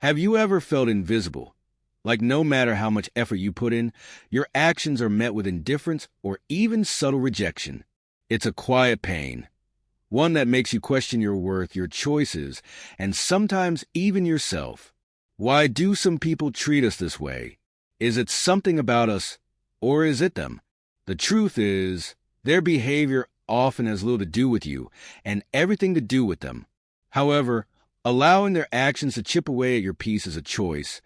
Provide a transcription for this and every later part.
Have you ever felt invisible? Like no matter how much effort you put in, your actions are met with indifference or even subtle rejection. It's a quiet pain, one that makes you question your worth, your choices, and sometimes even yourself. Why do some people treat us this way? Is it something about us, or is it them? The truth is, their behavior often has little to do with you and everything to do with them. However, allowing their actions to chip away at your peace is a choice,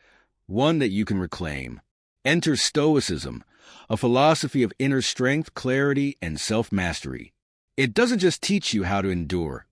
one that you can reclaim. Enter Stoicism, a philosophy of inner strength, clarity, and self-mastery. It doesn't just teach you how to endure.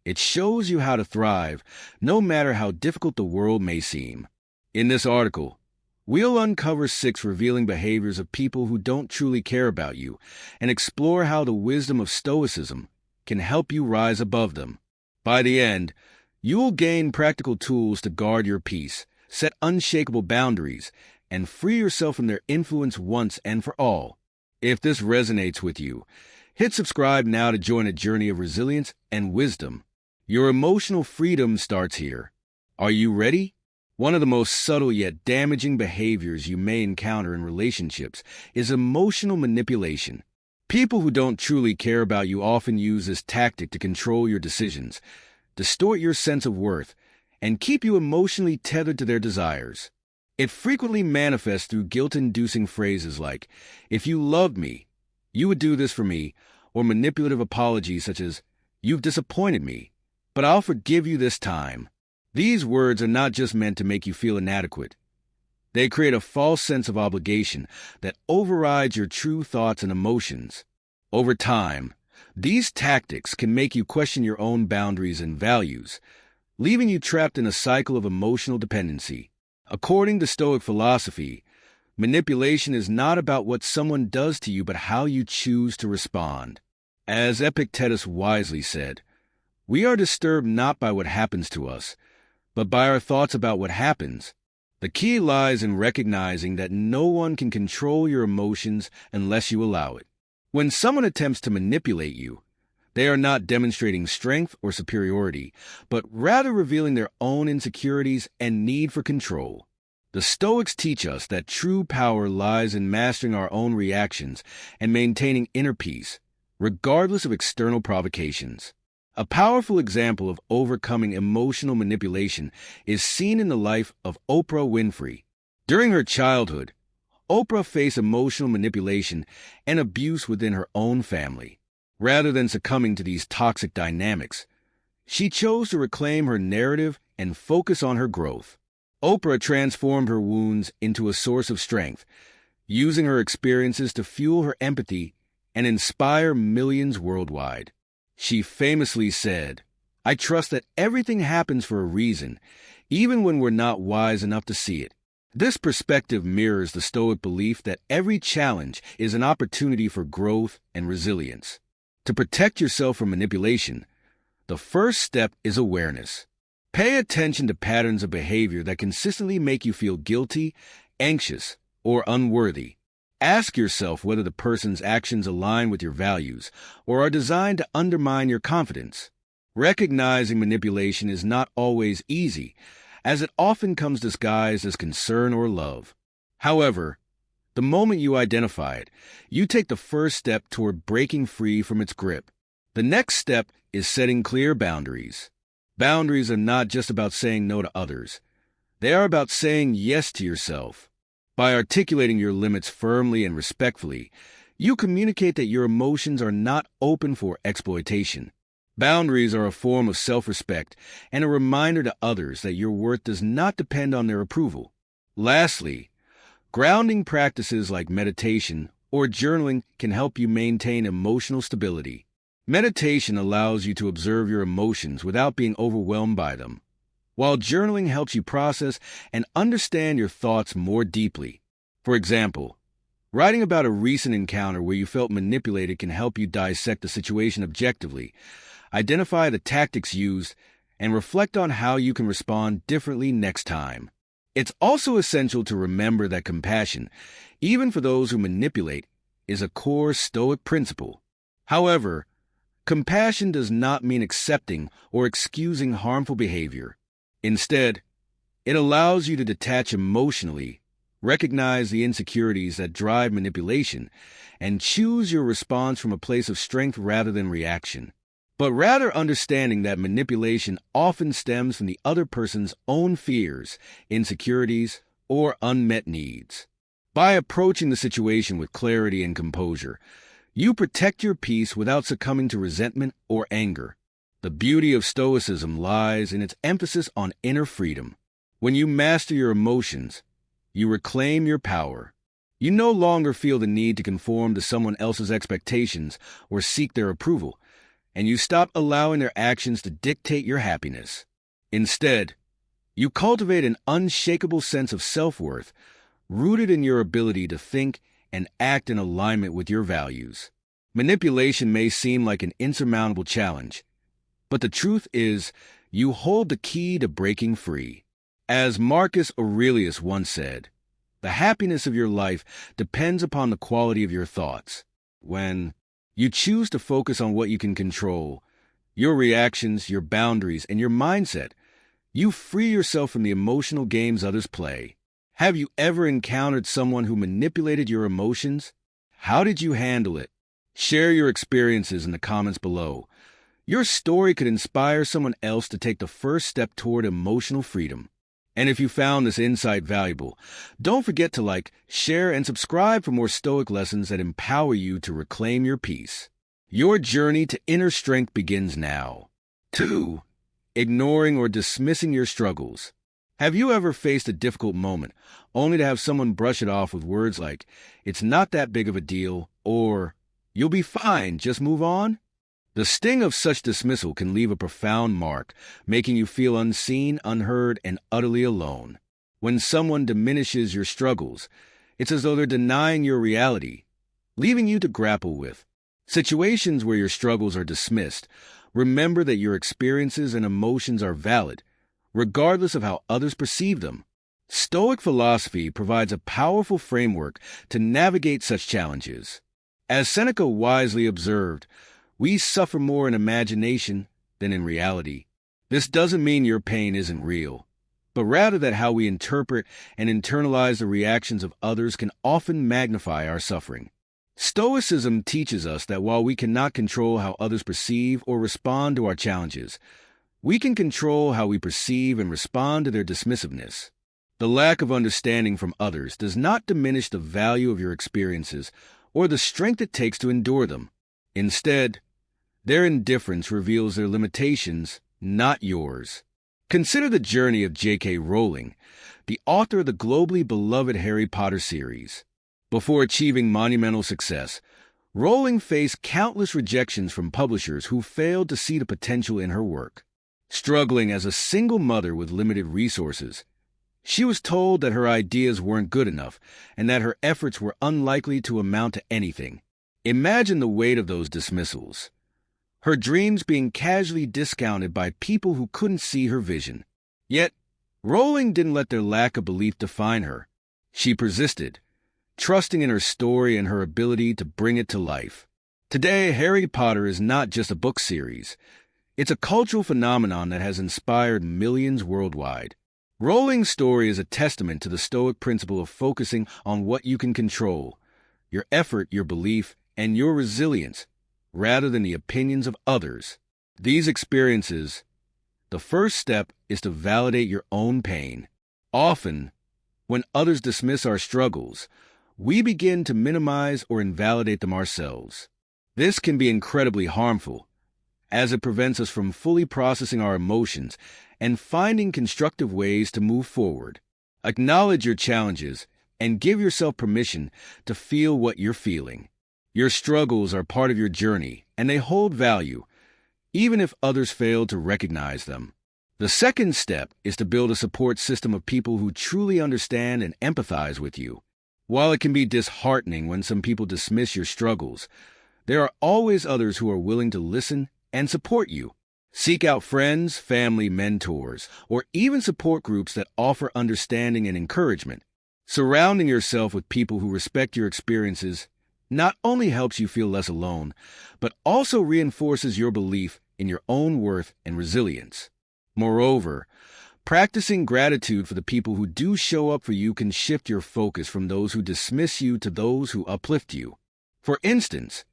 It shows you how to thrive, no matter how difficult the world may seem. In this article, we'll uncover 6 revealing behaviors of people who don't truly care about you and explore how the wisdom of Stoicism can help you rise above them. By the end, you will gain practical tools to guard your peace, set unshakable boundaries, and free yourself from their influence once and for all. If this resonates with you, hit subscribe now to join a journey of resilience and wisdom. Your emotional freedom starts here. Are you ready? One of the most subtle yet damaging behaviors you may encounter in relationships is emotional manipulation. People who don't truly care about you often use this tactic to control your decisions, distort your sense of worth, and keep you emotionally tethered to their desires. It frequently manifests through guilt-inducing phrases like, "If you loved me, you would do this for me," or manipulative apologies such as, "You've disappointed me, but I'll forgive you this time." These words are not just meant to make you feel inadequate. They create a false sense of obligation that overrides your true thoughts and emotions. Over time, these tactics can make you question your own boundaries and values, leaving you trapped in a cycle of emotional dependency. According to Stoic philosophy, manipulation is not about what someone does to you but how you choose to respond. As Epictetus wisely said, "We are disturbed not by what happens to us, but by our thoughts about what happens." The key lies in recognizing that no one can control your emotions unless you allow it. When someone attempts to manipulate you, they are not demonstrating strength or superiority, but rather revealing their own insecurities and need for control. The Stoics teach us that true power lies in mastering our own reactions and maintaining inner peace, regardless of external provocations. A powerful example of overcoming emotional manipulation is seen in the life of Oprah Winfrey. During her childhood, Oprah faced emotional manipulation and abuse within her own family. Rather than succumbing to these toxic dynamics, she chose to reclaim her narrative and focus on her growth. Oprah transformed her wounds into a source of strength, using her experiences to fuel her empathy and inspire millions worldwide. She famously said, "I trust that everything happens for a reason, even when we're not wise enough to see it." This perspective mirrors the Stoic belief that every challenge is an opportunity for growth and resilience. To protect yourself from manipulation, the first step is awareness. Pay attention to patterns of behavior that consistently make you feel guilty, anxious, or unworthy. Ask yourself whether the person's actions align with your values or are designed to undermine your confidence. Recognizing manipulation is not always easy, as it often comes disguised as concern or love. However, the moment you identify it, you take the first step toward breaking free from its grip. The next step is setting clear boundaries. Boundaries are not just about saying no to others. They are about saying yes to yourself. By articulating your limits firmly and respectfully, you communicate that your emotions are not open for exploitation. Boundaries are a form of self-respect and a reminder to others that your worth does not depend on their approval. Lastly, grounding practices like meditation or journaling can help you maintain emotional stability. Meditation allows you to observe your emotions without being overwhelmed by them, while journaling helps you process and understand your thoughts more deeply. For example, writing about a recent encounter where you felt manipulated can help you dissect the situation objectively, identify the tactics used, and reflect on how you can respond differently next time. It's also essential to remember that compassion, even for those who manipulate, is a core Stoic principle. However, compassion does not mean accepting or excusing harmful behavior. Instead, It allows you to detach emotionally, recognize the insecurities that drive manipulation, and choose your response from a place of strength rather than reaction. But rather understanding that manipulation often stems from the other person's own fears, insecurities, or unmet needs. By approaching the situation with clarity and composure, you protect your peace without succumbing to resentment or anger. The beauty of Stoicism lies in its emphasis on inner freedom. When you master your emotions, you reclaim your power. You no longer feel the need to conform to someone else's expectations or seek their approval, and you stop allowing their actions to dictate your happiness. Instead, you cultivate an unshakable sense of self-worth, rooted in your ability to think and act in alignment with your values. Manipulation may seem like an insurmountable challenge, but the truth is, you hold the key to breaking free. As Marcus Aurelius once said, the happiness of your life depends upon the quality of your thoughts. When you choose to focus on what you can control, your reactions, your boundaries, and your mindset, you free yourself from the emotional games others play. Have you ever encountered someone who manipulated your emotions? How did you handle it? Share your experiences in the comments below. Your story could inspire someone else to take the first step toward emotional freedom. And if you found this insight valuable, don't forget to like, share, and subscribe for more Stoic lessons that empower you to reclaim your peace. Your journey to inner strength begins now. 2. Ignoring or dismissing your struggles. Have you ever faced a difficult moment, only to have someone brush it off with words like, "It's not that big of a deal," or "You'll be fine, just move on"? The sting of such dismissal can leave a profound mark, making you feel unseen, unheard, and utterly alone. When someone diminishes your struggles, it's as though they're denying your reality, leaving you to grapple with. Situations where your struggles are dismissed, remember that your experiences and emotions are valid, regardless of how others perceive them. Stoic philosophy provides a powerful framework to navigate such challenges. As Seneca wisely observed, we suffer more in imagination than in reality. This doesn't mean your pain isn't real, but rather that how we interpret and internalize the reactions of others can often magnify our suffering. Stoicism teaches us that while we cannot control how others perceive or respond to our challenges, we can control how we perceive and respond to their dismissiveness. The lack of understanding from others does not diminish the value of your experiences or the strength it takes to endure them. Instead, their indifference reveals their limitations, not yours. Consider the journey of J.K. Rowling, the author of the globally beloved Harry Potter series. Before achieving monumental success, Rowling faced countless rejections from publishers who failed to see the potential in her work. Struggling as a single mother with limited resources, she was told that her ideas weren't good enough and that her efforts were unlikely to amount to anything. Imagine the weight of those dismissals. Her dreams being casually discounted by people who couldn't see her vision. Yet, Rowling didn't let their lack of belief define her. She persisted, trusting in her story and her ability to bring it to life. Today, Harry Potter is not just a book series. It's a cultural phenomenon that has inspired millions worldwide. Rowling's story is a testament to the Stoic principle of focusing on what you can control, your effort, your belief, and your resilience, rather than the opinions of others. These experiences, the first step is to validate your own pain. Often, when others dismiss our struggles, we begin to minimize or invalidate them ourselves. This can be incredibly harmful, as it prevents us from fully processing our emotions and finding constructive ways to move forward. Acknowledge your challenges and give yourself permission to feel what you're feeling. Your struggles are part of your journey, and they hold value, even if others fail to recognize them. The second step is to build a support system of people who truly understand and empathize with you. While it can be disheartening when some people dismiss your struggles, there are always others who are willing to listen and support you. Seek out friends, family, mentors, or even support groups that offer understanding and encouragement. Surrounding yourself with people who respect your experiences not only helps you feel less alone, but also reinforces your belief in your own worth and resilience. Moreover, Practicing gratitude for the people who do show up for you can shift your focus from those who dismiss you to those who uplift you. For instance,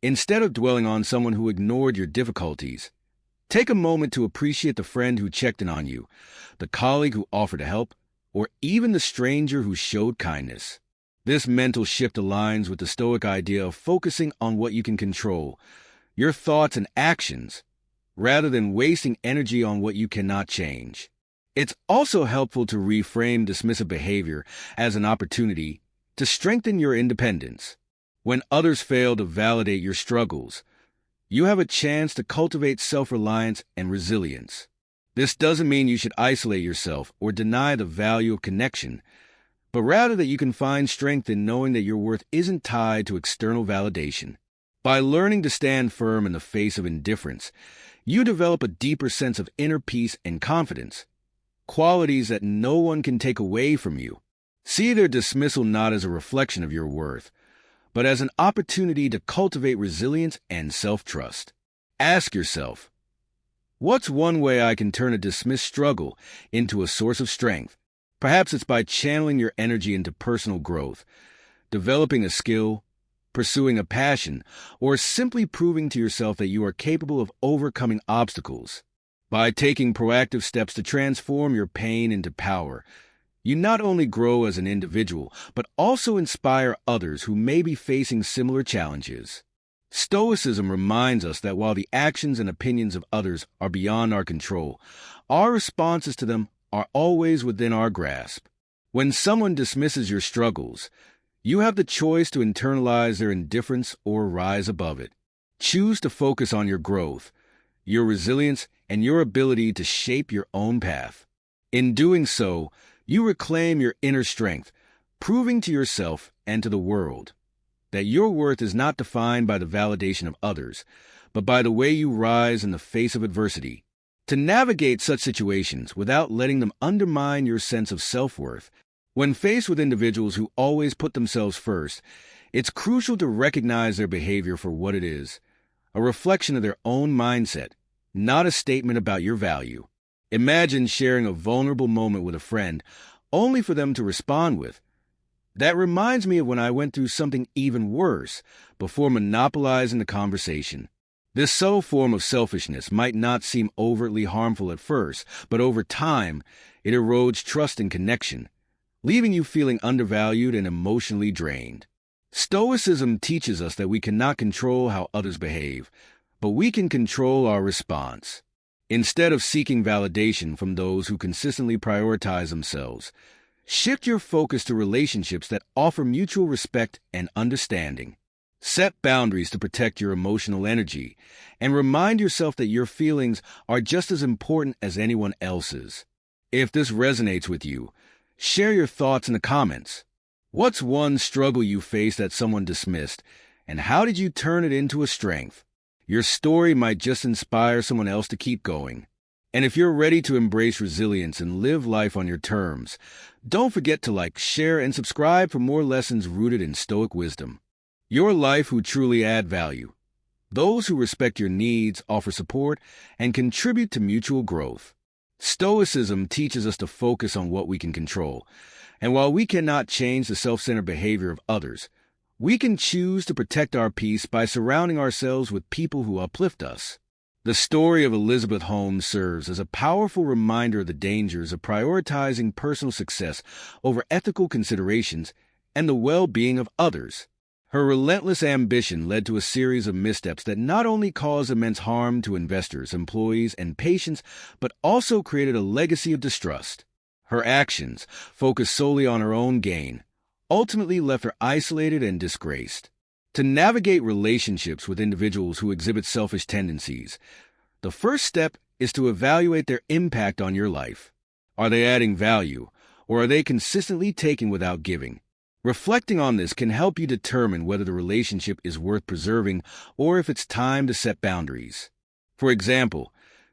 instead of dwelling on someone who ignored your difficulties, take a moment to appreciate the friend who checked in on you, the colleague who offered to help, or even the stranger who showed kindness. This mental shift aligns with the Stoic idea of focusing on what you can control, your thoughts and actions, rather than wasting energy on what you cannot change. It's also helpful to reframe dismissive behavior as an opportunity to strengthen your independence. When others fail to validate your struggles, you have a chance to cultivate self-reliance and resilience. This doesn't mean you should isolate yourself or deny the value of connection, but rather that you can find strength in knowing that your worth isn't tied to external validation. By learning to stand firm in the face of indifference, you develop a deeper sense of inner peace and confidence, qualities that no one can take away from you. See their dismissal not as a reflection of your worth, but as an opportunity to cultivate resilience and self-trust. Ask yourself, what's one way I can turn a dismissed struggle into a source of strength? Perhaps it's by channeling your energy into personal growth, developing a skill, pursuing a passion, or simply proving to yourself that you are capable of overcoming obstacles. By taking proactive steps to transform your pain into power, you not only grow as an individual, but also inspire others who may be facing similar challenges. Stoicism reminds us that while the actions and opinions of others are beyond our control, our responses to them are always within our grasp. When someone dismisses your struggles, you have the choice to internalize their indifference or rise above it. Choose to focus on your growth, your resilience, and your ability to shape your own path. In doing so, you reclaim your inner strength, proving to yourself and to the world that your worth is not defined by the validation of others, but by the way you rise in the face of adversity. To navigate such situations without letting them undermine your sense of self-worth, when faced with individuals who always put themselves first, it's crucial to recognize their behavior for what it is, a reflection of their own mindset, not a statement about your value. Imagine sharing a vulnerable moment with a friend, only for them to respond with, "That reminds me of when I went through something even worse," before monopolizing the conversation. This subtle form of selfishness might not seem overtly harmful at first, but over time, it erodes trust and connection, leaving you feeling undervalued and emotionally drained. Stoicism teaches us that we cannot control how others behave, but we can control our response. Instead of seeking validation from those who consistently prioritize themselves, shift your focus to relationships that offer mutual respect and understanding. Set boundaries to protect your emotional energy, and remind yourself that your feelings are just as important as anyone else's. If this resonates with you, share your thoughts in the comments. What's one struggle you faced that someone dismissed, and how did you turn it into a strength? Your story might just inspire someone else to keep going. And if you're ready to embrace resilience and live life on your terms, don't forget to like, share, and subscribe for more lessons rooted in Stoic wisdom. Your life who truly add value. Those who respect your needs, offer support, and contribute to mutual growth. Stoicism teaches us to focus on what we can control, and while we cannot change the self-centered behavior of others, we can choose to protect our peace by surrounding ourselves with people who uplift us. The story of Elizabeth Holmes serves as a powerful reminder of the dangers of prioritizing personal success over ethical considerations and the well-being of others. Her relentless ambition led to a series of missteps that not only caused immense harm to investors, employees, and patients, but also created a legacy of distrust. Her actions, focused solely on her own gain, ultimately left her isolated and disgraced. To navigate relationships with individuals who exhibit selfish tendencies, the first step is to evaluate their impact on your life. Are they adding value, or are they consistently taking without giving? Reflecting on this can help you determine whether the relationship is worth preserving or if it's time to set boundaries. For example,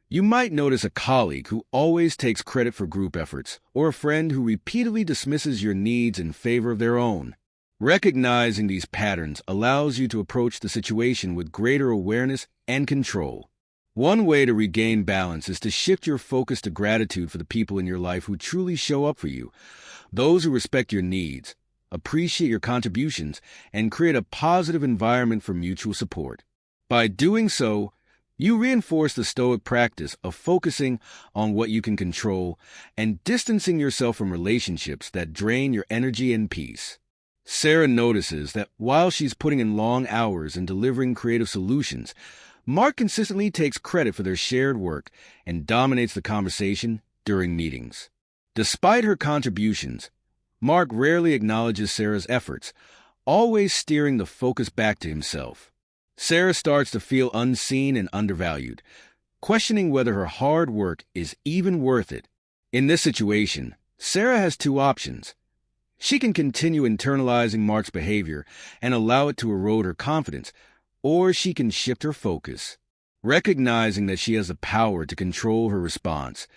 you might notice a colleague who always takes credit for group efforts, or a friend who repeatedly dismisses your needs in favor of their own. Recognizing these patterns allows you to approach the situation with greater awareness and control. One way to regain balance is to shift your focus to gratitude for the people in your life who truly show up for you, those who respect your needs, appreciate your contributions, and create a positive environment for mutual support. By doing so, you reinforce the Stoic practice of focusing on what you can control and distancing yourself from relationships that drain your energy and peace. Sarah notices that while she's putting in long hours and delivering creative solutions, Mark consistently takes credit for their shared work and dominates the conversation during meetings. Despite her contributions, Mark rarely acknowledges Sarah's efforts, always steering the focus back to himself. Sarah starts to feel unseen and undervalued, questioning whether her hard work is even worth it. In this situation, Sarah has two options. She can continue internalizing Mark's behavior and allow it to erode her confidence, or she can shift her focus. Recognizing that she has the power to control her response,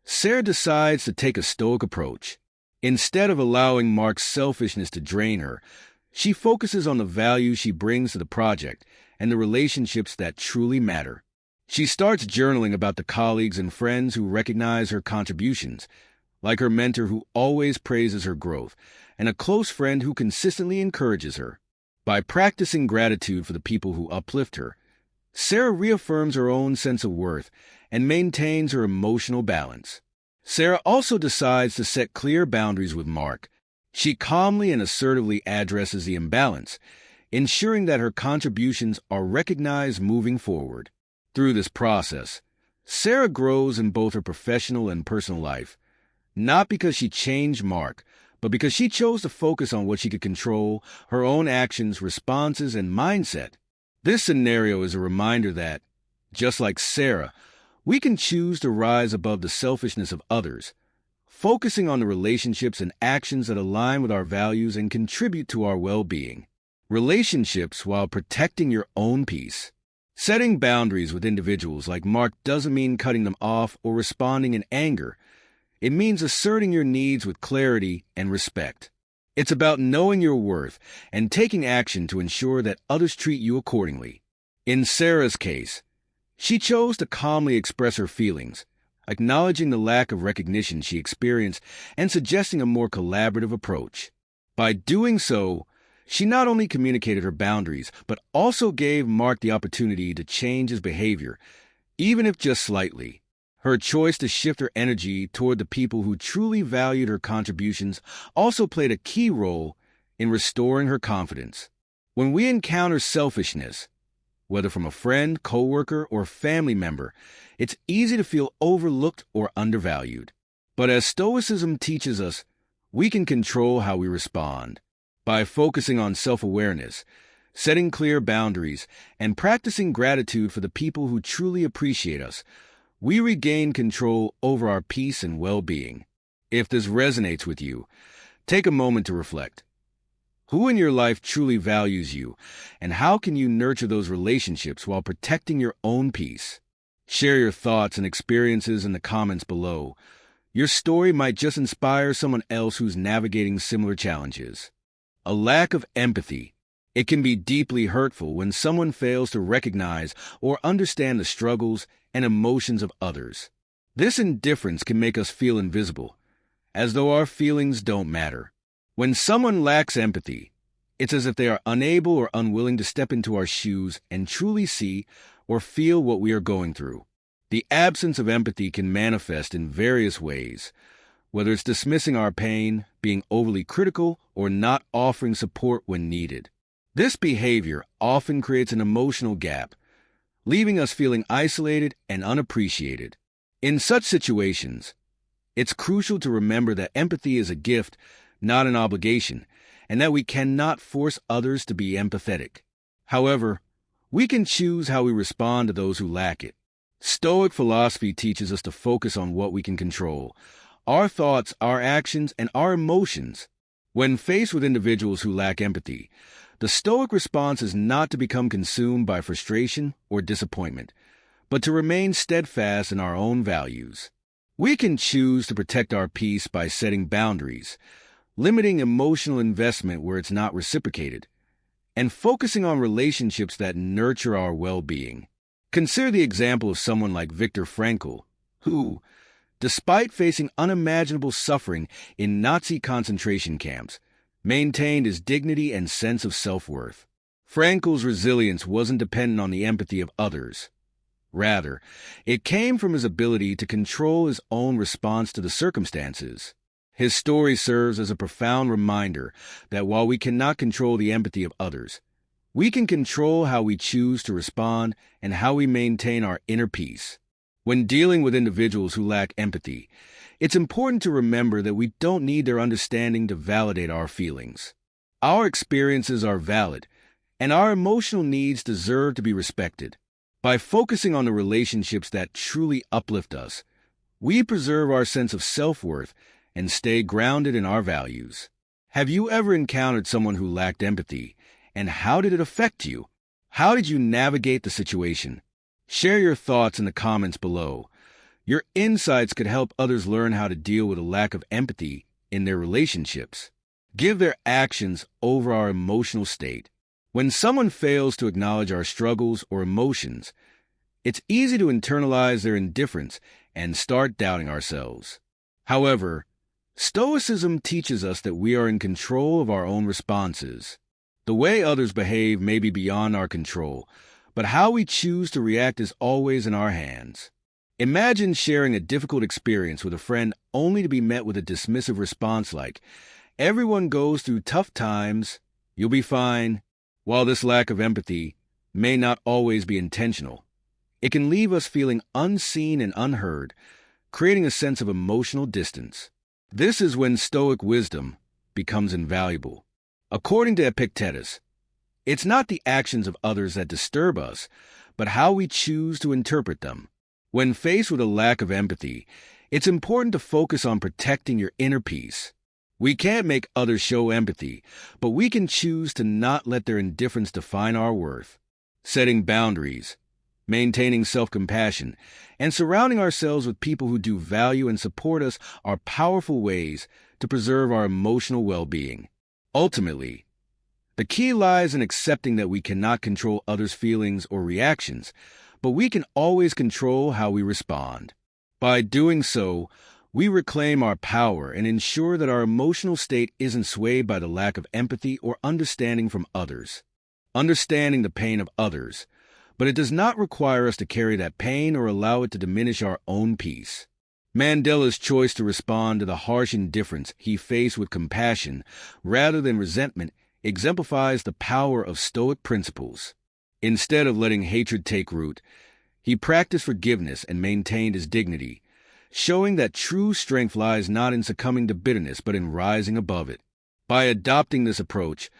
Sarah decides to take a Stoic approach. Instead of allowing Mark's selfishness to drain her, she focuses on the value she brings to the project and the relationships that truly matter. She starts journaling about the colleagues and friends who recognize her contributions, like her mentor who always praises her growth, and a close friend who consistently encourages her. By practicing gratitude for the people who uplift her, Sarah reaffirms her own sense of worth and maintains her emotional balance. Sarah also decides to set clear boundaries with Mark. She calmly and assertively addresses the imbalance, ensuring that her contributions are recognized moving forward. Through this process, Sarah grows in both her professional and personal life, not because she changed Mark, but because she chose to focus on what she could control, her own actions, responses, and mindset. This scenario is a reminder that, just like Sarah, we can choose to rise above the selfishness of others, focusing on the relationships and actions that align with our values and contribute to our well-being. Relationships while protecting your own peace. Setting boundaries with individuals like Mark doesn't mean cutting them off or responding in anger. It means asserting your needs with clarity and respect. It's about knowing your worth and taking action to ensure that others treat you accordingly. In Sarah's case, she chose to calmly express her feelings, acknowledging the lack of recognition she experienced and suggesting a more collaborative approach. By doing so, she not only communicated her boundaries, but also gave Mark the opportunity to change his behavior, even if just slightly. Her choice to shift her energy toward the people who truly valued her contributions also played a key role in restoring her confidence. When we encounter selfishness, whether from a friend, coworker, or family member, it's easy to feel overlooked or undervalued. But as Stoicism teaches us, we can control how we respond. By focusing on self-awareness, setting clear boundaries, and practicing gratitude for the people who truly appreciate us, we regain control over our peace and well-being. If this resonates with you, take a moment to reflect. Who in your life truly values you, and how can you nurture those relationships while protecting your own peace? Share your thoughts and experiences in the comments below. Your story might just inspire someone else who's navigating similar challenges. A lack of empathy. It can be deeply hurtful when someone fails to recognize or understand the struggles and emotions of others. This indifference can make us feel invisible, as though our feelings don't matter. When someone lacks empathy, it's as if they are unable or unwilling to step into our shoes and truly see or feel what we are going through. The absence of empathy can manifest in various ways, whether it's dismissing our pain, being overly critical, or not offering support when needed. This behavior often creates an emotional gap, leaving us feeling isolated and unappreciated. In such situations, it's crucial to remember that empathy is a gift, not an obligation, and that we cannot force others to be empathetic. However, we can choose how we respond to those who lack it. Stoic philosophy teaches us to focus on what we can control: our thoughts, our actions, and our emotions. When faced with individuals who lack empathy, the Stoic response is not to become consumed by frustration or disappointment, but to remain steadfast in our own values. We can choose to protect our peace by setting boundaries, limiting emotional investment where it's not reciprocated, and focusing on relationships that nurture our well-being. Consider the example of someone like Viktor Frankl, who, despite facing unimaginable suffering in Nazi concentration camps, maintained his dignity and sense of self-worth. Frankl's resilience wasn't dependent on the empathy of others. Rather, it came from his ability to control his own response to the circumstances. His story serves as a profound reminder that while we cannot control the empathy of others, we can control how we choose to respond and how we maintain our inner peace. When dealing with individuals who lack empathy, it's important to remember that we don't need their understanding to validate our feelings. Our experiences are valid, and our emotional needs deserve to be respected. By focusing on the relationships that truly uplift us, we preserve our sense of self-worth and stay grounded in our values. Have you ever encountered someone who lacked empathy, and how did it affect you? How did you navigate the situation? Share your thoughts in the comments below. Your insights could help others learn how to deal with a lack of empathy in their relationships. Give their actions over our emotional state. When someone fails to acknowledge our struggles or emotions, it's easy to internalize their indifference and start doubting ourselves. However, Stoicism teaches us that we are in control of our own responses. The way others behave may be beyond our control, but how we choose to react is always in our hands. Imagine sharing a difficult experience with a friend only to be met with a dismissive response like, "Everyone goes through tough times, you'll be fine." While this lack of empathy may not always be intentional, it can leave us feeling unseen and unheard, creating a sense of emotional distance. This is when Stoic wisdom becomes invaluable. According to Epictetus, it's not the actions of others that disturb us, but how we choose to interpret them. When faced with a lack of empathy, it's important to focus on protecting your inner peace. We can't make others show empathy, but we can choose to not let their indifference define our worth. Setting boundaries, maintaining self-compassion, and surrounding ourselves with people who do value and support us are powerful ways to preserve our emotional well-being. Ultimately, the key lies in accepting that we cannot control others' feelings or reactions, but we can always control how we respond. By doing so, we reclaim our power and ensure that our emotional state isn't swayed by the lack of empathy or understanding from others. Understanding the pain of others, but it does not require us to carry that pain or allow it to diminish our own peace. Mandela's choice to respond to the harsh indifference he faced with compassion rather than resentment exemplifies the power of Stoic principles. Instead of letting hatred take root, he practiced forgiveness and maintained his dignity, showing that true strength lies not in succumbing to bitterness but in rising above it. By adopting this approach,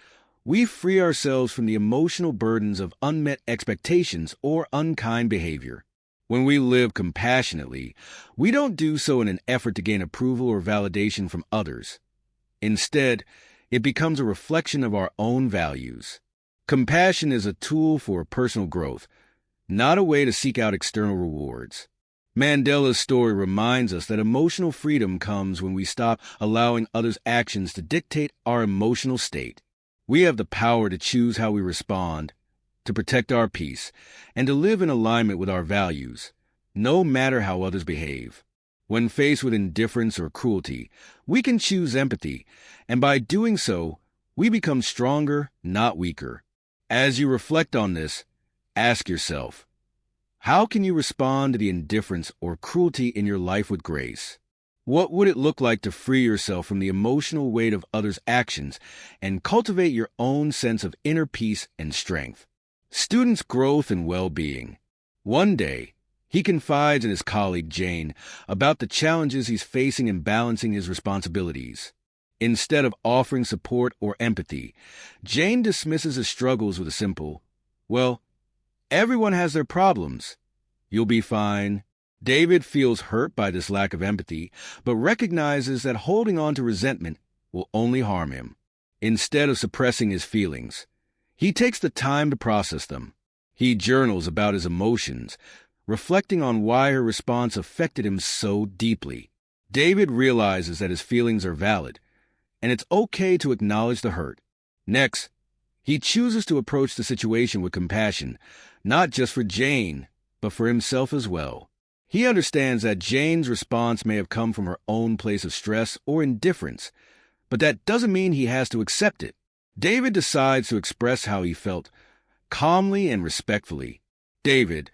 we free ourselves from the emotional burdens of unmet expectations or unkind behavior. When we live compassionately, we don't do so in an effort to gain approval or validation from others. Instead, it becomes a reflection of our own values. Compassion is a tool for personal growth, not a way to seek out external rewards. Mandela's story reminds us that emotional freedom comes when we stop allowing others' actions to dictate our emotional state. We have the power to choose how we respond, to protect our peace, and to live in alignment with our values, no matter how others behave. When faced with indifference or cruelty, we can choose empathy, and by doing so, we become stronger, not weaker. As you reflect on this, ask yourself, how can you respond to the indifference or cruelty in your life with grace? What would it look like to free yourself from the emotional weight of others' actions and cultivate your own sense of inner peace and strength? Students' growth and well-being. One day, he confides in his colleague Jane about the challenges he's facing in balancing his responsibilities. Instead of offering support or empathy, Jane dismisses his struggles with a simple, "Well, everyone has their problems. You'll be fine." David feels hurt by this lack of empathy, but recognizes that holding on to resentment will only harm him. Instead of suppressing his feelings, he takes the time to process them. He journals about his emotions, reflecting on why her response affected him so deeply. David realizes that his feelings are valid, and it's okay to acknowledge the hurt. Next, he chooses to approach the situation with compassion, not just for Jane, but for himself as well. He understands that Jane's response may have come from her own place of stress or indifference, but that doesn't mean he has to accept it. David decides to express how he felt, calmly and respectfully. David,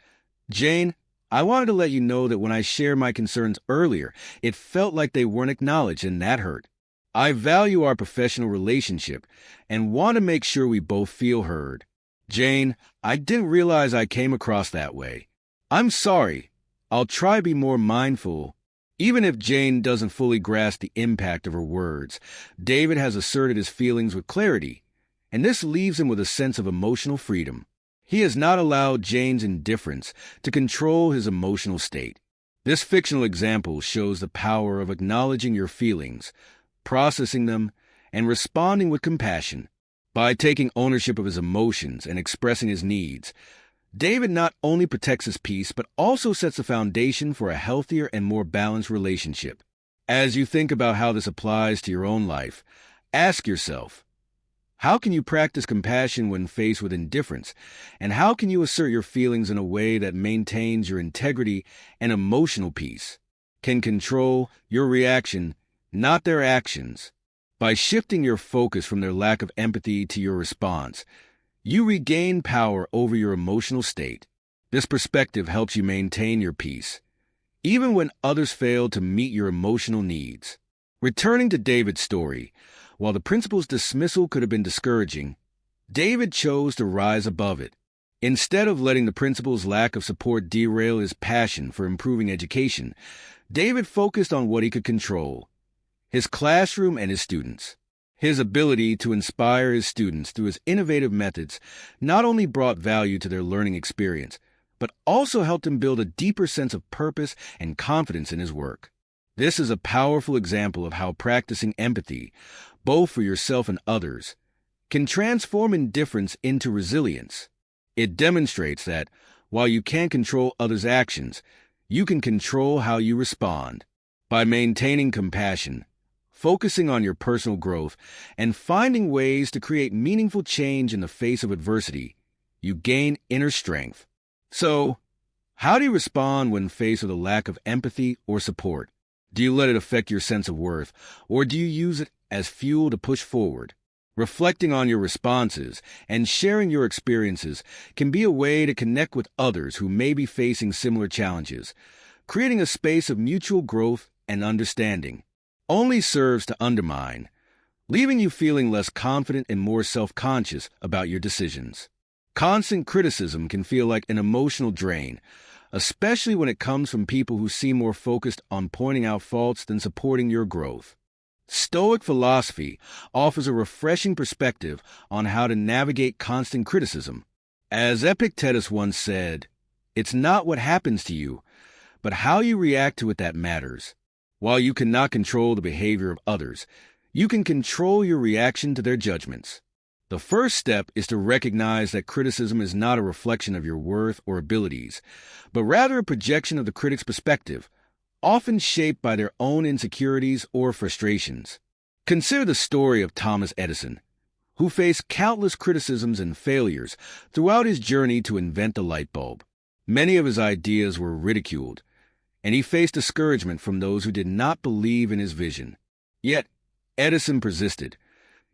Jane, I wanted to let you know that when I shared my concerns earlier, it felt like they weren't acknowledged, and that hurt. I value our professional relationship and want to make sure we both feel heard. Jane, I didn't realize I came across that way. I'm sorry. I'll try to be more mindful. Even if Jane doesn't fully grasp the impact of her words, David has asserted his feelings with clarity, and this leaves him with a sense of emotional freedom. He has not allowed Jane's indifference to control his emotional state. This fictional example shows the power of acknowledging your feelings, processing them, and responding with compassion. By taking ownership of his emotions and expressing his needs, David not only protects his peace, but also sets the foundation for a healthier and more balanced relationship. As you think about how this applies to your own life, ask yourself, how can you practice compassion when faced with indifference? And how can you assert your feelings in a way that maintains your integrity and emotional peace? Can control your reaction, not their actions. By shifting your focus from their lack of empathy to your response, you regain power over your emotional state. This perspective helps you maintain your peace, even when others fail to meet your emotional needs. Returning to David's story, while the principal's dismissal could have been discouraging, David chose to rise above it. Instead of letting the principal's lack of support derail his passion for improving education, David focused on what he could control: his classroom and his students. His ability to inspire his students through his innovative methods not only brought value to their learning experience, but also helped him build a deeper sense of purpose and confidence in his work. This is a powerful example of how practicing empathy, both for yourself and others, can transform indifference into resilience. It demonstrates that, while you can't control others' actions, you can control how you respond. By maintaining compassion, focusing on your personal growth, and finding ways to create meaningful change in the face of adversity, you gain inner strength. So, how do you respond when faced with a lack of empathy or support? Do you let it affect your sense of worth, or do you use it as fuel to push forward? Reflecting on your responses and sharing your experiences can be a way to connect with others who may be facing similar challenges, creating a space of mutual growth and understanding. Only serves to undermine, leaving you feeling less confident and more self-conscious about your decisions. Constant criticism can feel like an emotional drain, especially when it comes from people who seem more focused on pointing out faults than supporting your growth. Stoic philosophy offers a refreshing perspective on how to navigate constant criticism. As Epictetus once said, "It's not what happens to you, but how you react to it that matters." While you cannot control the behavior of others, you can control your reaction to their judgments. The first step is to recognize that criticism is not a reflection of your worth or abilities, but rather a projection of the critic's perspective, often shaped by their own insecurities or frustrations. Consider the story of Thomas Edison, who faced countless criticisms and failures throughout his journey to invent the light bulb. Many of his ideas were ridiculed, and he faced discouragement from those who did not believe in his vision. Yet, Edison persisted,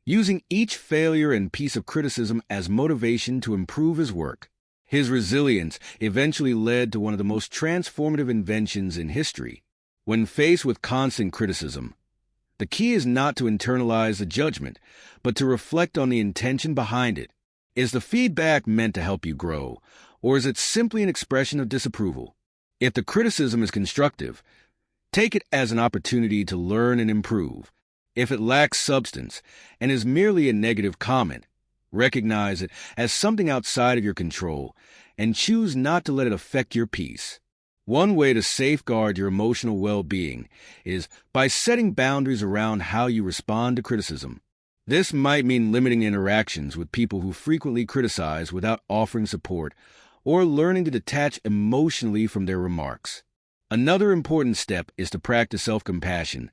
using each failure and piece of criticism as motivation to improve his work. His resilience eventually led to one of the most transformative inventions in history. When faced with constant criticism, the key is not to internalize the judgment, but to reflect on the intention behind it. Is the feedback meant to help you grow, or is it simply an expression of disapproval? If the criticism is constructive, take it as an opportunity to learn and improve. If it lacks substance and is merely a negative comment, recognize it as something outside of your control and choose not to let it affect your peace. One way to safeguard your emotional well-being is by setting boundaries around how you respond to criticism. This might mean limiting interactions with people who frequently criticize without offering support, or learning to detach emotionally from their remarks. Another important step is to practice self-compassion.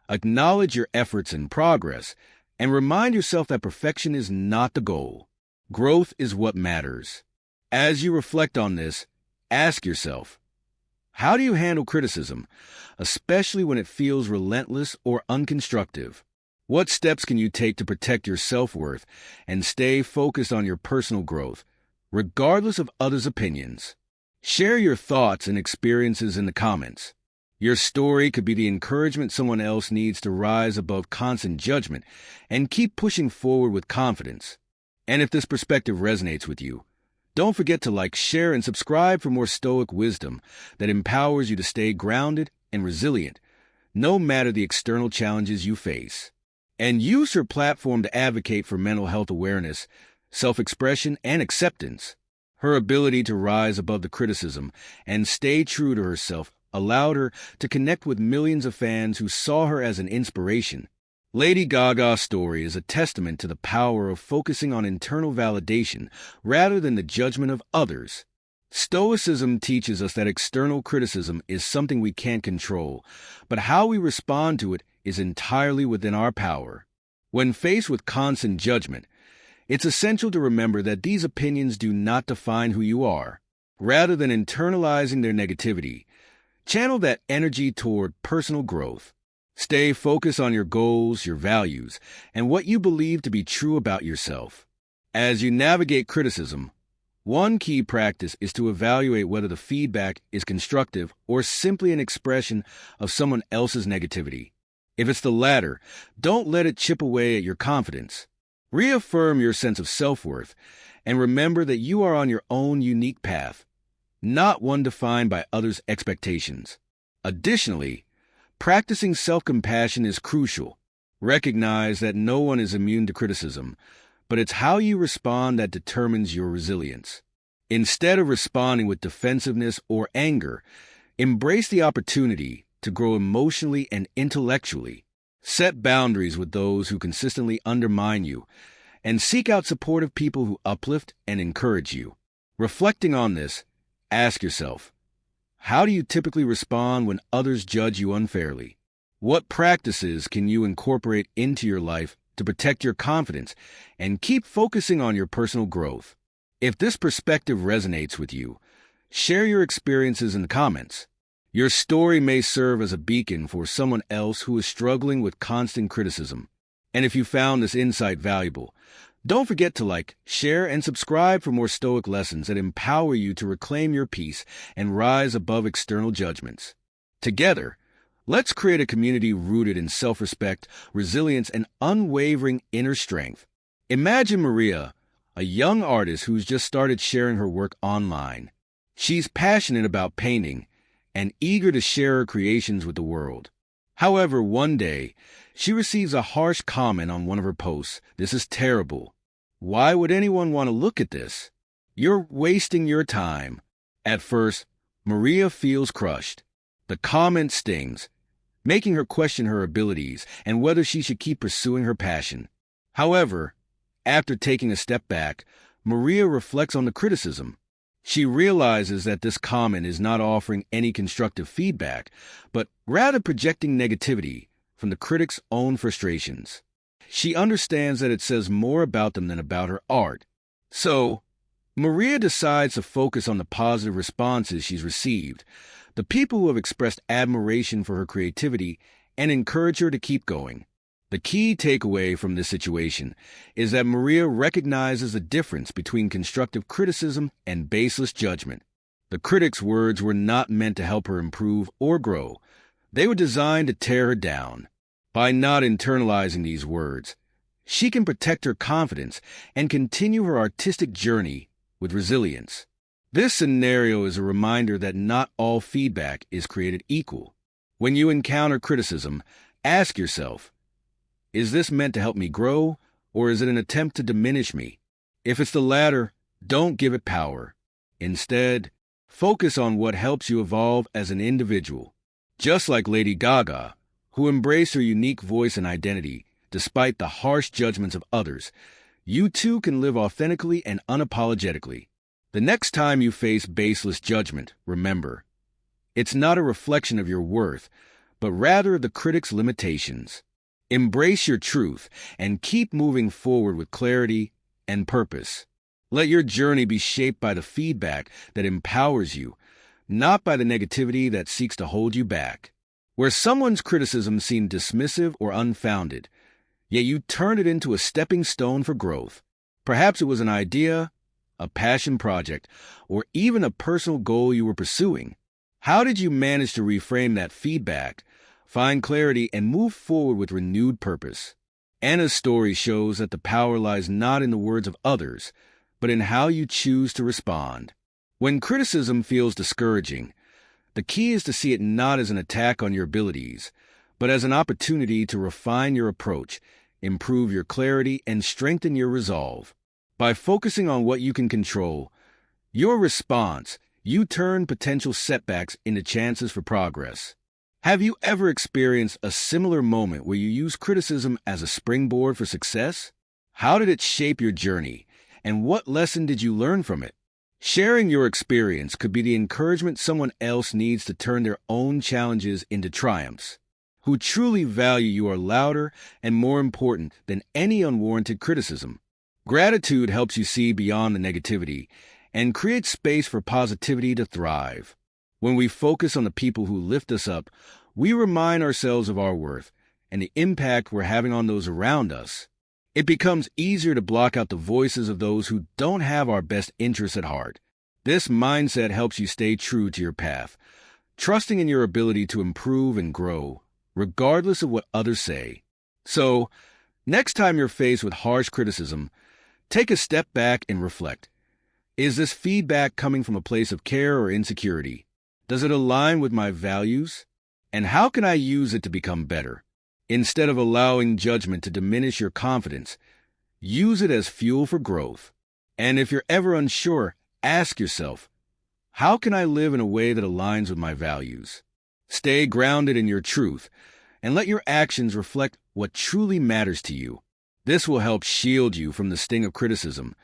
Acknowledge your efforts and progress, and remind yourself that perfection is not the goal. Growth is what matters. As you reflect on this, Ask yourself, how do you handle criticism, especially when it feels relentless or unconstructive? What steps can you take to protect your self-worth and stay focused on your personal growth, regardless of others' opinions? Share your thoughts and experiences in the comments. Your story could be the encouragement someone else needs to rise above constant judgment and keep pushing forward with confidence. And if this perspective resonates with you, don't forget to like, share, and subscribe for more Stoic wisdom that empowers you to stay grounded and resilient, no matter the external challenges you face. And use her platform to advocate for mental health awareness, self-expression, and acceptance. Her ability to rise above the criticism and stay true to herself allowed her to connect with millions of fans who saw her as an inspiration. Lady Gaga's story is a testament to the power of focusing on internal validation rather than the judgment of others. Stoicism teaches us that external criticism is something we can't control, but how we respond to it is entirely within our power. When faced with constant judgment, it's essential to remember that these opinions do not define who you are. Rather than internalizing their negativity, channel that energy toward personal growth. Stay focused on your goals, your values, and what you believe to be true about yourself. As you navigate criticism, one key practice is to evaluate whether the feedback is constructive or simply an expression of someone else's negativity. If it's the latter, don't let it chip away at your confidence. Reaffirm your sense of self-worth and remember that you are on your own unique path, not one defined by others' expectations. Additionally, practicing self-compassion is crucial. Recognize that no one is immune to criticism, but it's how you respond that determines your resilience. Instead of responding with defensiveness or anger, embrace the opportunity to grow emotionally and intellectually. Set boundaries with those who consistently undermine you, and seek out supportive people who uplift and encourage you. Reflecting on this, ask yourself, how do you typically respond when others judge you unfairly? What practices can you incorporate into your life to protect your confidence and keep focusing on your personal growth? If this perspective resonates with you, share your experiences in the comments. Your story may serve as a beacon for someone else who is struggling with constant criticism. And if you found this insight valuable, don't forget to like, share, and subscribe for more Stoic lessons that empower you to reclaim your peace and rise above external judgments. Together, let's create a community rooted in self-respect, resilience, and unwavering inner strength. Imagine Maria, a young artist who's just started sharing her work online. She's passionate about painting and eager to share her creations with the world. However, one day, she receives a harsh comment on one of her posts. "This is terrible. Why would anyone want to look at this? You're wasting your time." At first, Maria feels crushed. The comment stings, making her question her abilities and whether she should keep pursuing her passion. However, after taking a step back, Maria reflects on the criticism. She realizes that this comment is not offering any constructive feedback, but rather projecting negativity from the critic's own frustrations. She understands that it says more about them than about her art. So, Maria decides to focus on the positive responses she's received, the people who have expressed admiration for her creativity and encourage her to keep going. The key takeaway from this situation is that Maria recognizes the difference between constructive criticism and baseless judgment. The critic's words were not meant to help her improve or grow. They were designed to tear her down. By not internalizing these words, she can protect her confidence and continue her artistic journey with resilience. This scenario is a reminder that not all feedback is created equal. When you encounter criticism, ask yourself, is this meant to help me grow, or is it an attempt to diminish me? If it's the latter, don't give it power. Instead, focus on what helps you evolve as an individual. Just like Lady Gaga, who embraced her unique voice and identity despite the harsh judgments of others, you too can live authentically and unapologetically. The next time you face baseless judgment, remember, it's not a reflection of your worth, but rather the critic's limitations. Embrace your truth and keep moving forward with clarity and purpose. Let your journey be shaped by the feedback that empowers you, not by the negativity that seeks to hold you back. Where someone's criticism seemed dismissive or unfounded, yet you turned it into a stepping stone for growth. Perhaps it was an idea, a passion project, or even a personal goal you were pursuing. How did you manage to reframe that feedback, find clarity, and move forward with renewed purpose? Anna's story shows that the power lies not in the words of others, but in how you choose to respond. When criticism feels discouraging, the key is to see it not as an attack on your abilities, but as an opportunity to refine your approach, improve your clarity, and strengthen your resolve. By focusing on what you can control, your response, you turn potential setbacks into chances for progress. Have you ever experienced a similar moment where you use criticism as a springboard for success? How did it shape your journey, and what lesson did you learn from it? Sharing your experience could be the encouragement someone else needs to turn their own challenges into triumphs. Who truly value you are louder and more important than any unwarranted criticism. Gratitude helps you see beyond the negativity and creates space for positivity to thrive. When we focus on the people who lift us up, we remind ourselves of our worth and the impact we're having on those around us. It becomes easier to block out the voices of those who don't have our best interests at heart. This mindset helps you stay true to your path, trusting in your ability to improve and grow, regardless of what others say. So, next time you're faced with harsh criticism, take a step back and reflect. Is this feedback coming from a place of care or insecurity? Does it align with my values? And how can I use it to become better? Instead of allowing judgment to diminish your confidence, use it as fuel for growth. And if you're ever unsure, ask yourself, how can I live in a way that aligns with my values? Stay grounded in your truth, and let your actions reflect what truly matters to you. This will help shield you from the sting of criticism,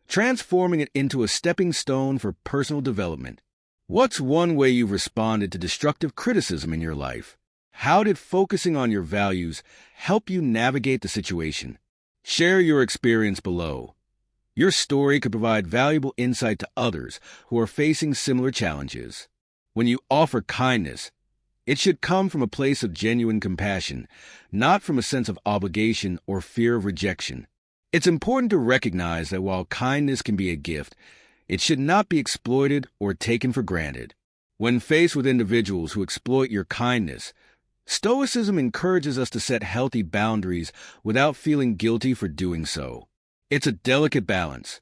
transforming it into a stepping stone for personal development. What's one way you've responded to destructive criticism in your life? How did focusing on your values help you navigate the situation? Share your experience below. Your story could provide valuable insight to others who are facing similar challenges. When you offer kindness, it should come from a place of genuine compassion, not from a sense of obligation or fear of rejection. It's important to recognize that while kindness can be a gift, it should not be exploited or taken for granted. When faced with individuals who exploit your kindness, Stoicism encourages us to set healthy boundaries without feeling guilty for doing so. It's a delicate balance,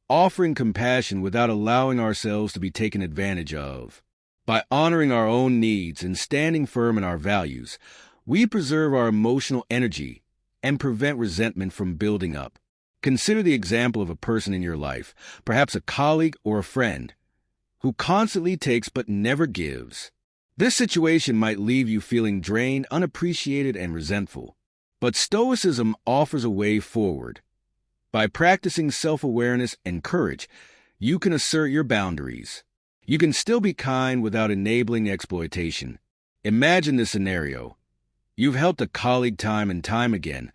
offering compassion without allowing ourselves to be taken advantage of. By honoring our own needs and standing firm in our values, we preserve our emotional energy and prevent resentment from building up. Consider the example of a person in your life, perhaps a colleague or a friend, who constantly takes but never gives. This situation might leave you feeling drained, unappreciated, and resentful. But Stoicism offers a way forward. By practicing self-awareness and courage, you can assert your boundaries. You can still be kind without enabling exploitation. Imagine this scenario. You've helped a colleague time and time again,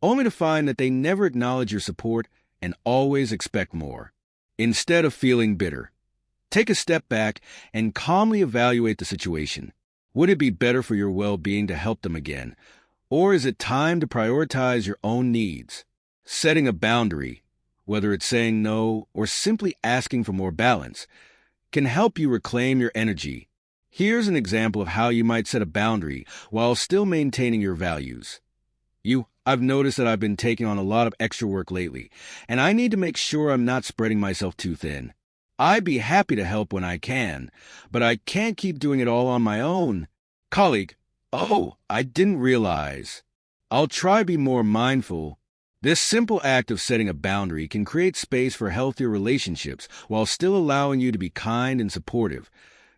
only to find that they never acknowledge your support and always expect more. Instead of feeling bitter, take a step back and calmly evaluate the situation. Would it be better for your well-being to help them again? Or is it time to prioritize your own needs? Setting a boundary, whether it's saying no or simply asking for more balance, can help you reclaim your energy. Here's an example of how you might set a boundary while still maintaining your values. I've noticed that I've been taking on a lot of extra work lately, and I need to make sure I'm not spreading myself too thin. I'd be happy to help when I can, but I can't keep doing it all on my own. Colleague, I didn't realize. I'll try to be more mindful. This simple act of setting a boundary can create space for healthier relationships while still allowing you to be kind and supportive,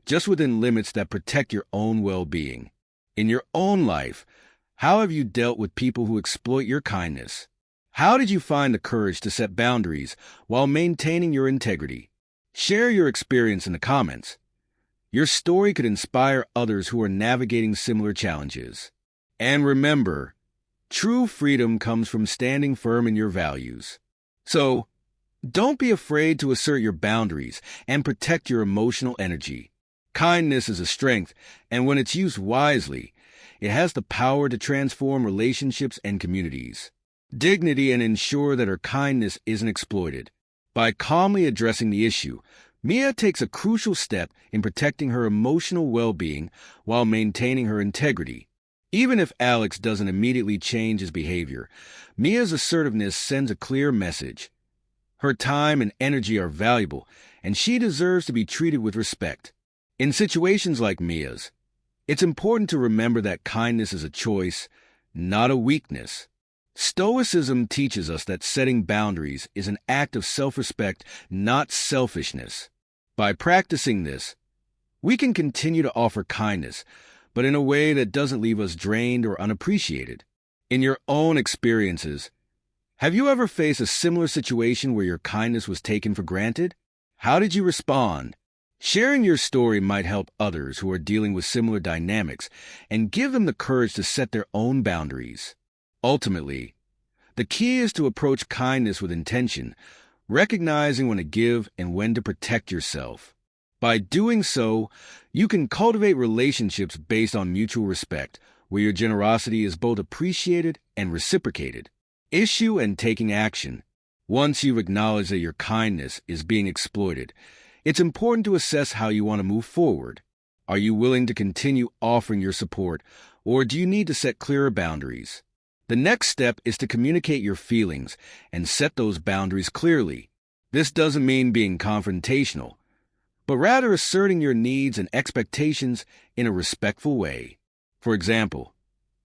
just within limits that protect your own well-being. In your own life, how have you dealt with people who exploit your kindness? How did you find the courage to set boundaries while maintaining your integrity? Share your experience in the comments. Your story could inspire others who are navigating similar challenges. And remember, true freedom comes from standing firm in your values. So, Don't be afraid to assert your boundaries and protect your emotional energy. Kindness is a strength, and when it's used wisely, it has the power to transform relationships and communities. Dignity and ensure that her kindness isn't exploited. By calmly addressing the issue, Mia takes a crucial step in protecting her emotional well-being while maintaining her integrity. Even if Alex doesn't immediately change his behavior, Mia's assertiveness sends a clear message. Her time and energy are valuable, and she deserves to be treated with respect. In situations like Mia's, it's important to remember that kindness is a choice, not a weakness. Stoicism teaches us that setting boundaries is an act of self-respect, not selfishness. By practicing this, we can continue to offer kindness, but in a way that doesn't leave us drained or unappreciated. In your own experiences, have you ever faced a similar situation where your kindness was taken for granted? How did you respond? Sharing your story might help others who are dealing with similar dynamics and give them the courage to set their own boundaries. Ultimately, the key is to approach kindness with intention, recognizing when to give and when to protect yourself. By doing so, you can cultivate relationships based on mutual respect, where your generosity is both appreciated and reciprocated. Issue and taking action. Once you've acknowledged that your kindness is being exploited, it's important to assess how you want to move forward. Are you willing to continue offering your support, or do you need to set clearer boundaries? The next step is to communicate your feelings and set those boundaries clearly. This doesn't mean being confrontational, but rather asserting your needs and expectations in a respectful way. For example,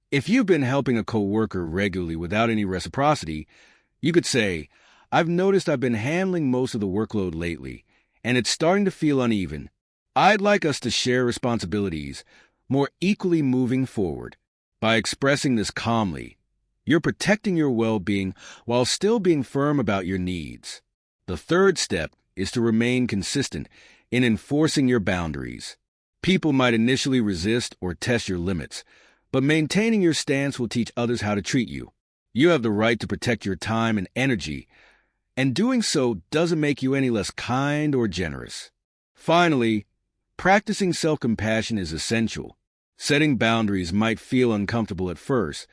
if you've been helping a coworker regularly without any reciprocity, you could say, "I've noticed I've been handling most of the workload lately, and it's starting to feel uneven. I'd like us to share responsibilities more equally moving forward." By expressing this calmly, you're protecting your well-being while still being firm about your needs. The third step is to remain consistent in enforcing your boundaries. People might initially resist or test your limits, but maintaining your stance will teach others how to treat you. You have the right to protect your time and energy, and doing so doesn't make you any less kind or generous. Finally, practicing self-compassion is essential. Setting boundaries might feel uncomfortable at first,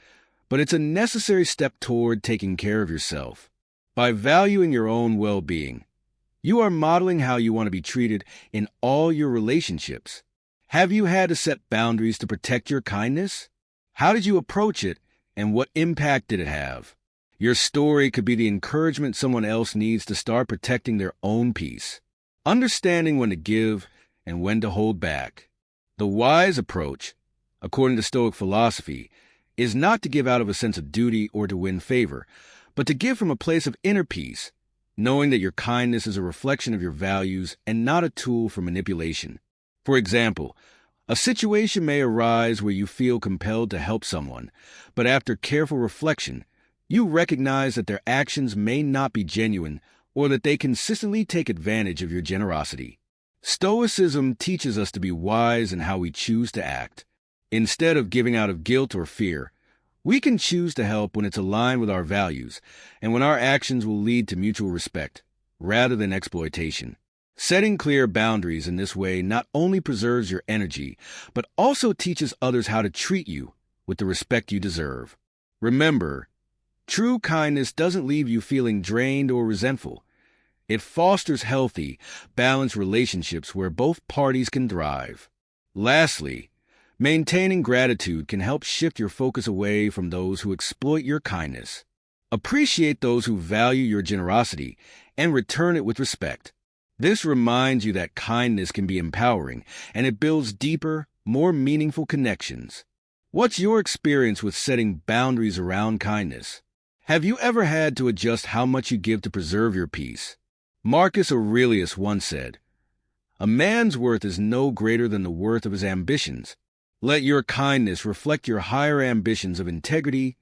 but it's a necessary step toward taking care of yourself. By valuing your own well-being, you are modeling how you want to be treated in all your relationships. Have you had to set boundaries to protect your kindness? How did you approach it, and what impact did it have? Your story could be the encouragement someone else needs to start protecting their own peace. Understanding when to give and when to hold back. The wise approach, according to Stoic philosophy, is not to give out of a sense of duty or to win favor, but to give from a place of inner peace, knowing that your kindness is a reflection of your values and not a tool for manipulation. For example, a situation may arise where you feel compelled to help someone, but after careful reflection, you recognize that their actions may not be genuine or that they consistently take advantage of your generosity. Stoicism teaches us to be wise in how we choose to act. Instead of giving out of guilt or fear, we can choose to help when it's aligned with our values and when our actions will lead to mutual respect, rather than exploitation. Setting clear boundaries in this way not only preserves your energy, but also teaches others how to treat you with the respect you deserve. Remember, true kindness doesn't leave you feeling drained or resentful. It fosters healthy, balanced relationships where both parties can thrive. Lastly, maintaining gratitude can help shift your focus away from those who exploit your kindness. Appreciate those who value your generosity and return it with respect. This reminds you that kindness can be empowering, and it builds deeper, more meaningful connections. What's your experience with setting boundaries around kindness? Have you ever had to adjust how much you give to preserve your peace? Marcus Aurelius once said, "A man's worth is no greater than the worth of his ambitions." Let your kindness reflect your higher ambitions of integrity,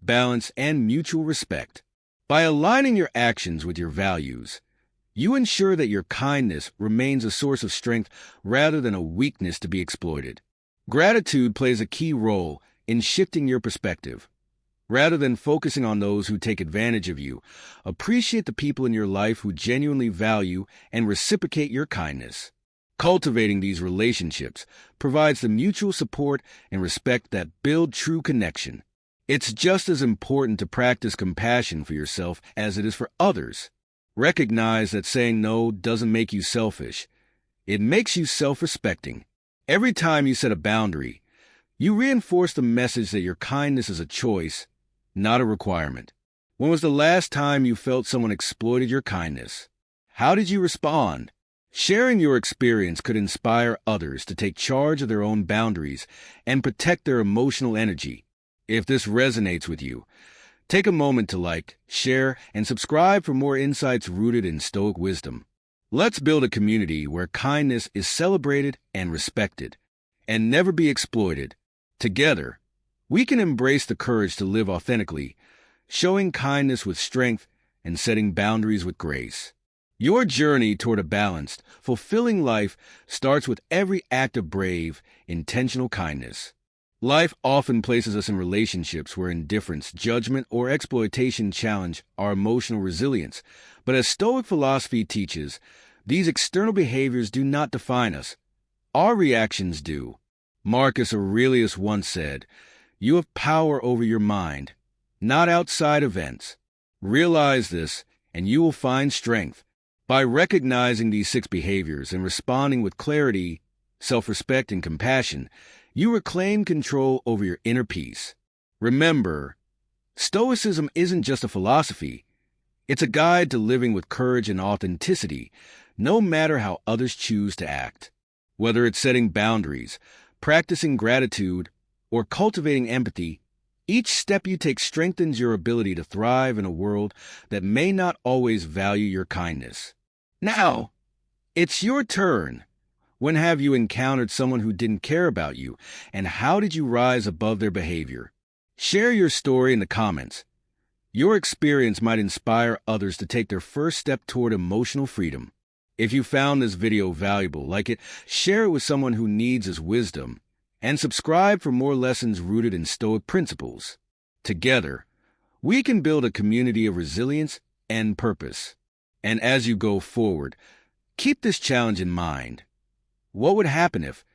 balance, and mutual respect. By aligning your actions with your values, you ensure that your kindness remains a source of strength rather than a weakness to be exploited. Gratitude plays a key role in shifting your perspective. Rather than focusing on those who take advantage of you, appreciate the people in your life who genuinely value and reciprocate your kindness. Cultivating these relationships provides the mutual support and respect that build true connection. It's just as important to practice compassion for yourself as it is for others. Recognize that saying no doesn't make you selfish. It makes you self-respecting. Every time you set a boundary, you reinforce the message that your kindness is a choice, not a requirement. When was the last time you felt someone exploited your kindness? How did you respond? Sharing your experience could inspire others to take charge of their own boundaries and protect their emotional energy. If this resonates with you, take a moment to like, share, and subscribe for more insights rooted in Stoic wisdom. Let's build a community where kindness is celebrated and respected, and never be exploited. Together, we can embrace the courage to live authentically, showing kindness with strength and setting boundaries with grace. Your journey toward a balanced, fulfilling life starts with every act of brave, intentional kindness. Life often places us in relationships where indifference, judgment, or exploitation challenge our emotional resilience. But as Stoic philosophy teaches, these external behaviors do not define us. Our reactions do. Marcus Aurelius once said, "You have power over your mind, not outside events." Realize this, and you will find strength. By recognizing these 6 behaviors and responding with clarity, self-respect, and compassion, you reclaim control over your inner peace. Remember, Stoicism isn't just a philosophy. It's a guide to living with courage and authenticity, no matter how others choose to act. Whether it's setting boundaries, practicing gratitude, or cultivating empathy, each step you take strengthens your ability to thrive in a world that may not always value your kindness. Now, it's your turn. When have you encountered someone who didn't care about you, and how did you rise above their behavior? Share your story in the comments. Your experience might inspire others to take their first step toward emotional freedom. If you found this video valuable, like it, share it with someone who needs his wisdom, and subscribe for more lessons rooted in Stoic principles. Together, we can build a community of resilience and purpose. And as you go forward, keep this challenge in mind. What would happen if,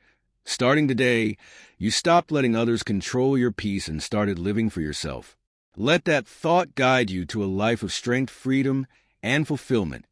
starting today, you stopped letting others control your peace and started living for yourself? Let that thought guide you to a life of strength, freedom, and fulfillment.